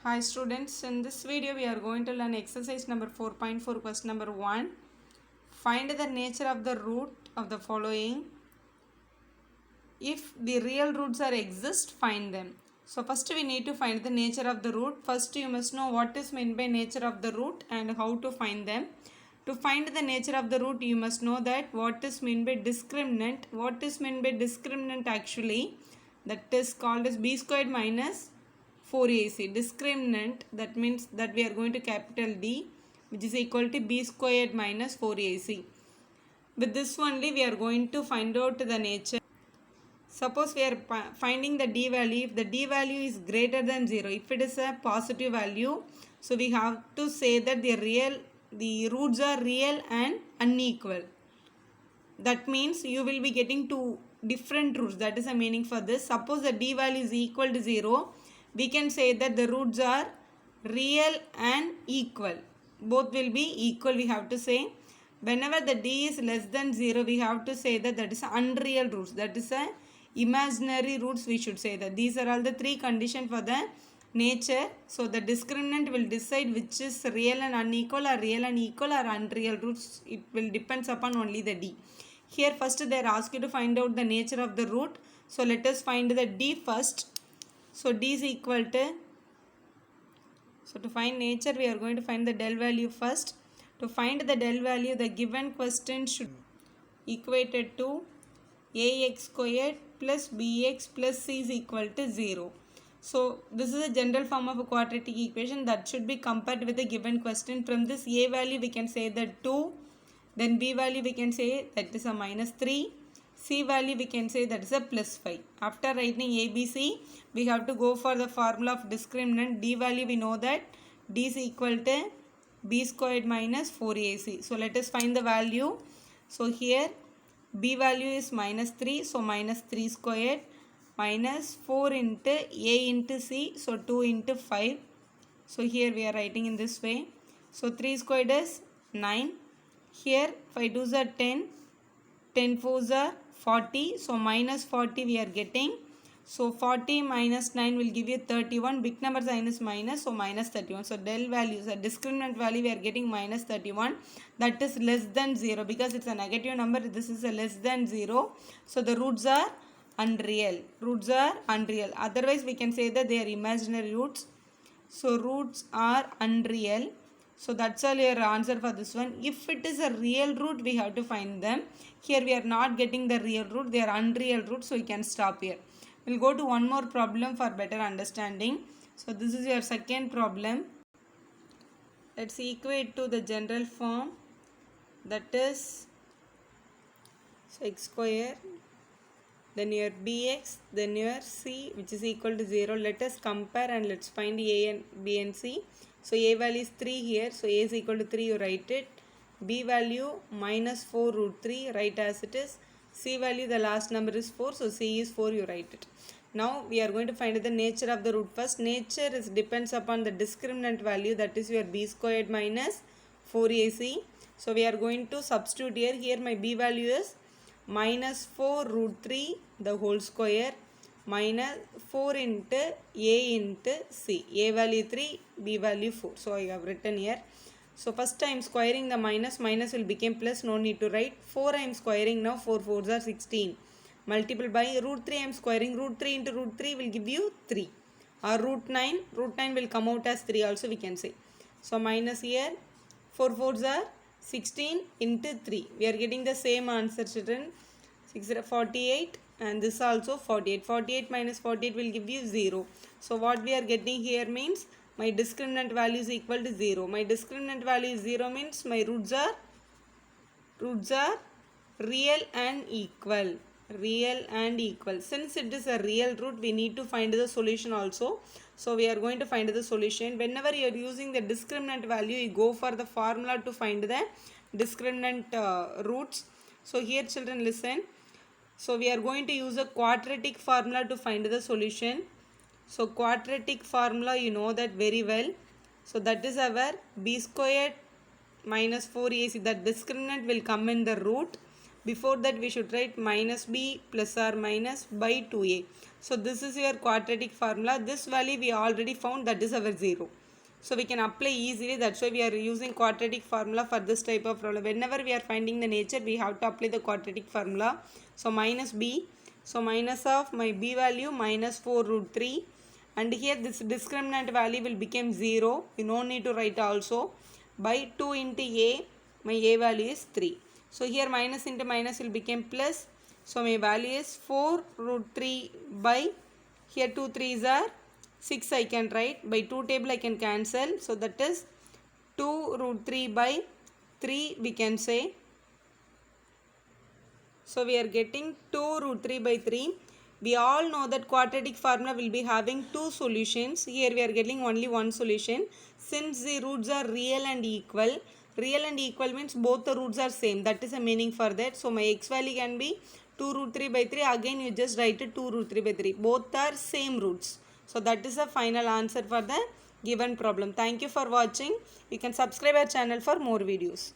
Hi students, in this video we are going to learn exercise number 4.4 question number 1. Find the nature of the root of the following. If the real roots are exist, find them. So first we need to find the nature of the root. First you must know what is meant by nature of the root and how to find them. To find the nature of the root you must know that what is meant by discriminant. What is meant by discriminant actually? That is called as b squared minus 4ac. Discriminant, that means that we are going to capital D, which is equal to b squared minus 4ac. With this only we are going to find out the nature. Suppose we are finding the d value. If the d value is greater than 0, if it is a positive value, so we have to say that the roots are real and unequal. That means you will be getting two different roots. That is the meaning for this. Suppose the d value is equal to 0, we can say that the roots are real and equal. Both will be equal, we have to say. Whenever the d is less than 0, we have to say that that is unreal roots. That is a imaginary roots, we should say that. These are all the three conditions for the nature. So the discriminant will decide which is real and unequal or real and equal or unreal roots. It will depends upon only the d. Here first they are asked you to find out the nature of the root. So let us find the d first. So d is equal to, so to find nature we are going to find the del value first. To find the del value, the given question should equated to ax squared plus bx plus c is equal to 0. So this is a general form of a quadratic equation that should be compared with the given question. From this a value we can say that 2, then b value we can say that is a minus 3, c value we can say that is a plus 5. After writing ABC, we have to go for the formula of discriminant. D value we know that d is equal to b squared minus 4ac. So let us find the value. So here b value is minus 3, so minus 3 squared minus 4 into a into c, so 2 into 5. So here we are writing in this way. So 3 squared is 9. Here 5 2s are 10, 10 4s are 40, so minus 40 we are getting. So 40 minus 9 will give you 31. Big number sign is minus, so minus 31. So del value, the discriminant value we are getting minus 31. That is less than 0 because it's a negative number. This is a less than 0. So the roots are unreal. Roots are unreal. Otherwise we can say that they are imaginary roots. So roots are unreal. So that's all your answer for this one. If it is a real root, we have to find them. Here we are not getting the real root. They are unreal roots. So we can stop here. We'll go to one more problem for better understanding. So this is your second problem. Let's equate to the general form. That is, so x square, then your bx, then your c, which is equal to 0. Let us compare and let's find a and b and c. So a value is 3 here, so a is equal to 3, you write it. B value minus 4 root 3, write as it is. C value, the last number is 4, so C is 4, you write it. Now we are going to find the nature of the root first. Nature is depends upon the discriminant value, that is your b squared minus 4ac. So we are going to substitute here. Here my b value is minus 4 root 3 the whole square minus 4 into a into c. A value 3, b value 4. So I have written here. So first I am squaring the minus will become plus, no need to write. 4 I am squaring now, 4 4s are 16. Multiple by root 3 I am squaring, root 3 into root 3 will give you 3. Or root 9 will come out as 3 also we can say. So minus here, 4 4s are 16 into 3. We are getting the same answer children. 6 48 and this also 48. 48 minus 48 will give you 0. So what we are getting here means my discriminant value is equal to 0. My discriminant value is 0 means my roots are real and equal. Real and equal. Since it is a real root, we need to find the solution also. So we are going to find the solution. Whenever you are using the discriminant value, you go for the formula to find the discriminant roots. So here children listen. So we are going to use a quadratic formula to find the solution. So quadratic formula you know that very well. So that is our b squared minus 4ac. That discriminant will come in the root. Before that we should write minus b plus or minus by 2a. So this is your quadratic formula. This value we already found, that is our 0. So we can apply easily. That's why we are using quadratic formula for this type of problem. Whenever we are finding the nature, we have to apply the quadratic formula. So minus b. So minus of my b value minus 4 root 3. And here this discriminant value will become 0. We no need to write also. By 2 into a. My a value is 3. So here minus into minus will become plus. So my value is 4 root 3 by, here 2 3s are 6 I can write. By 2 table I can cancel. So that is 2 root 3 by 3 we can say. So we are getting 2 root 3 by 3. We all know that quadratic formula will be having two solutions. Here we are getting only one solution. Since the roots are real and equal. Real and equal means both the roots are same. That is a meaning for that. So my x value can be 2 root 3 by 3. Again you just write it 2 root 3 by 3. Both are same roots. So that is the final answer for the given problem. Thank you for watching. You can subscribe our channel for more videos.